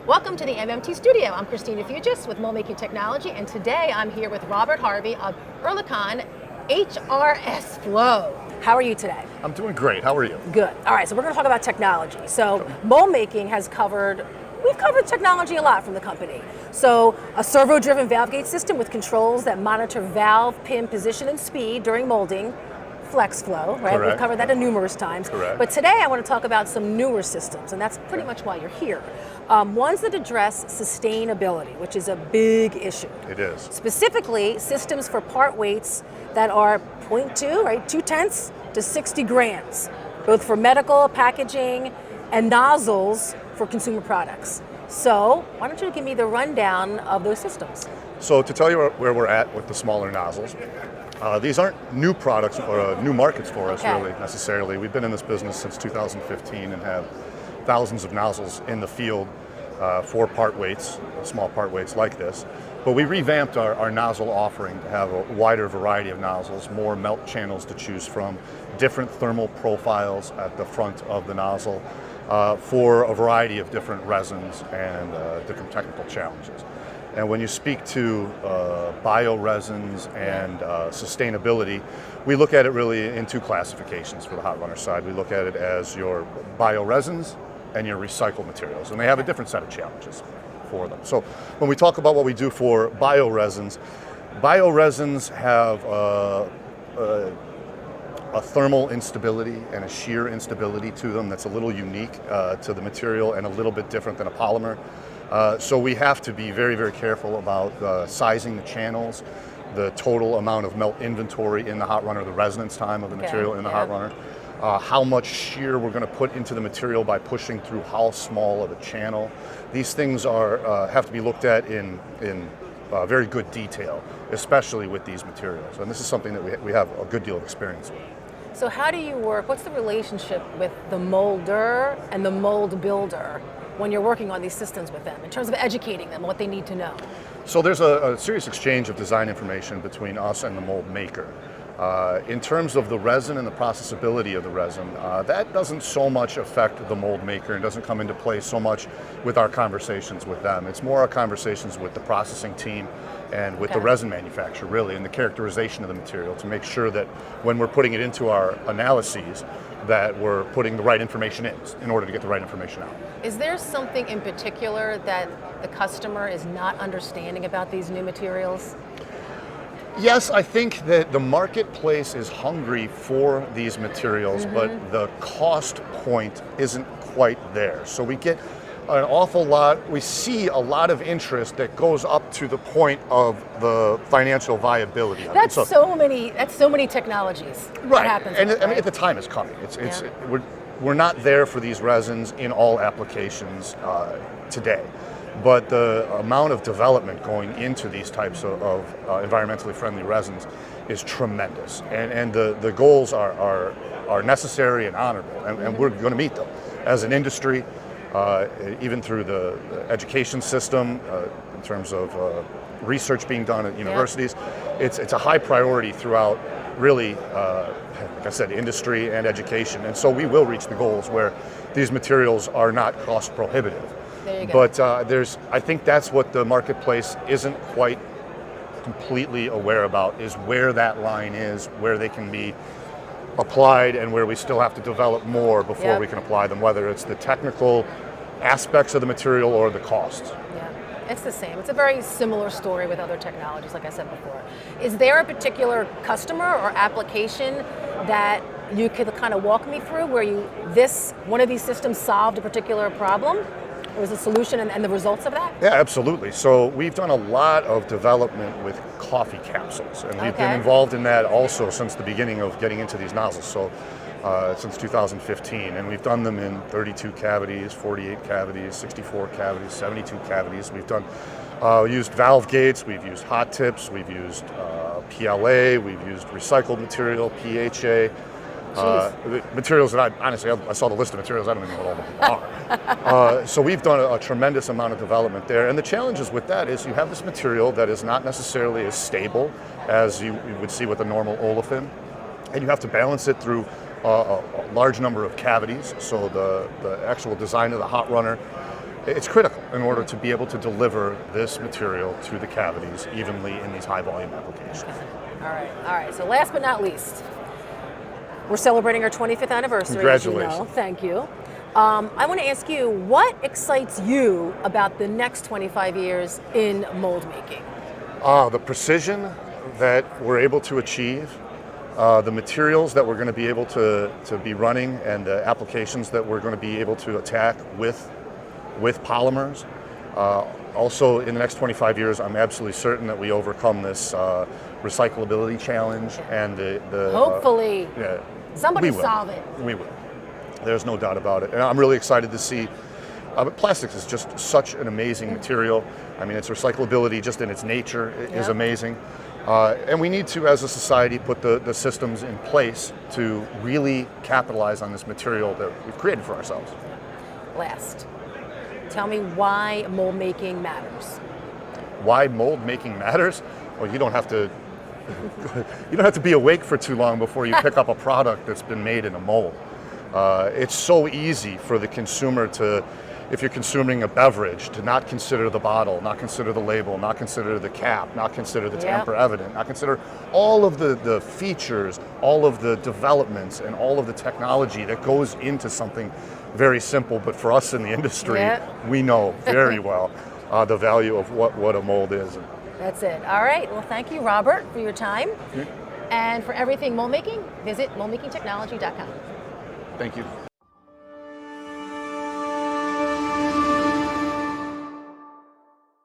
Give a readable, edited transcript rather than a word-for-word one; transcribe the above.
Welcome to the MMT studio. I'm Christina Fugis with MoldMaking Technology, and today I'm here with Robert Harvey of Oerlikon HRSflow. How are you today? I'm doing great. How are you? Good. All right, so we're going to talk about technology. So mold making we've covered technology a lot from the company. So a servo-driven valve gate system with controls that monitor valve pin position and speed during molding. FlexFlow, right? Correct. We've covered that numerous times. Correct. But today I want to talk about some newer systems, and that's pretty much why you're here. Ones that address sustainability, which is a big issue. It is. Specifically, systems for part weights that are 0.2, right, 0.2 to 60 grams, both for medical, packaging, and nozzles for consumer products. So why don't you give me the rundown of those systems? So to tell you where we're at with the smaller nozzles, these aren't new products or new markets for us really necessarily. We've been in this business since 2015 and have thousands of nozzles in the field for part weights, small part weights like this. But we revamped our nozzle offering to have a wider variety of nozzles, more melt channels to choose from, different thermal profiles at the front of the nozzle for a variety of different resins and different technical challenges. And when you speak to bio-resins and sustainability, we look at it really in two classifications for the hot runner side. We look at it as your bio-resins and your recycled materials, and they have a different set of challenges for them. So when we talk about what we do for bio-resins have a thermal instability and a shear instability to them that's a little unique to the material and a little bit different than a polymer. So we have to be very, very careful about sizing the channels, the total amount of melt inventory in the hot runner, the resonance time of the material in the hot runner, how much shear we're going to put into the material by pushing through how small of a channel. These things have to be looked at in very good detail, especially with these materials. And this is something that we have a good deal of experience with. So how do you work? What's the relationship with the molder and the mold builder when you're working on these systems with them, in terms of educating them, what they need to know? So there's a serious exchange of design information between us and the mold maker. In terms of the resin and the processability of the resin, that doesn't so much affect the mold maker and doesn't come into play so much with our conversations with them. It's more our conversations with the processing team and with the resin manufacturer, really, and the characterization of the material to make sure that when we're putting it into our analyses, that we're putting the right information in order to get the right information out. Is there something in particular that the customer is not understanding about these new materials? Yes, I think that the marketplace is hungry for these materials, but the cost point isn't quite there. So we get an awful lot, we see a lot of interest that goes up to the point of the financial viability. That's so many technologies. Right, that happens and with, I mean, the time is coming. We're not there for these resins in all applications today. But the amount of development going into these types of environmentally friendly resins is tremendous. And the goals are necessary and honorable, and we're going to meet them as an industry, even through the education system, in terms of research being done at universities. It's a high priority throughout, really, like I said, industry and education. And so we will reach the goals where these materials are not cost prohibitive. There you go. But I think that's what the marketplace isn't quite completely aware about, is where that line is, where they can be applied and where we still have to develop more before we can apply them, whether it's the technical aspects of the material or the cost. Yeah, it's the same. It's a very similar story with other technologies, like I said before. Is there a particular customer or application that you could kind of walk me through where one of these systems solved a particular problem? Or was a solution and the results of that? Yeah, absolutely. So we've done a lot of development with coffee capsules, and we've been involved in that also since the beginning of getting into these nozzles, so since 2015. And we've done them in 32 cavities, 48 cavities, 64 cavities, 72 cavities. We've done used valve gates, we've used hot tips, we've used PLA, we've used recycled material, PHA. The materials that I saw the list of materials, I don't even know what all of them are. So we've done a tremendous amount of development there. And the challenges with that is you have this material that is not necessarily as stable as you would see with a normal olefin. And you have to balance it through a large number of cavities. So the actual design of the hot runner It's critical in order to be able to deliver this material to the cavities evenly in these high volume applications. All right. So last but not least, we're celebrating our 25th anniversary. Congratulations. As you know. Thank you. I want to ask you, what excites you about the next 25 years in mold making? The precision that we're able to achieve, the materials that we're going to be able to be running, and the applications that we're going to be able to attack with polymers. Also, in the next 25 years, I'm absolutely certain that we overcome this recyclability challenge and the hopefully, yeah, somebody solve it. We will. There's no doubt about it, and I'm really excited to see. But plastics is just such an amazing material. I mean, its recyclability just in its nature is amazing. And we need to, as a society, put the systems in place to really capitalize on this material that we've created for ourselves. Last, tell me why mold making matters. Why mold making matters? Well, you don't have to be awake for too long before you pick up a product that's been made in a mold. It's so easy for the consumer to, if you're consuming a beverage, to not consider the bottle, not consider the label, not consider the cap, not consider the tamper evident, not consider all of the features, all of the developments, and all of the technology that goes into something very simple. But for us in the industry, we know very well the value of what a mold is. That's it. All right. Well, thank you, Robert, for your time. And for everything mold making, visit moldmakingtechnology.com. Thank you.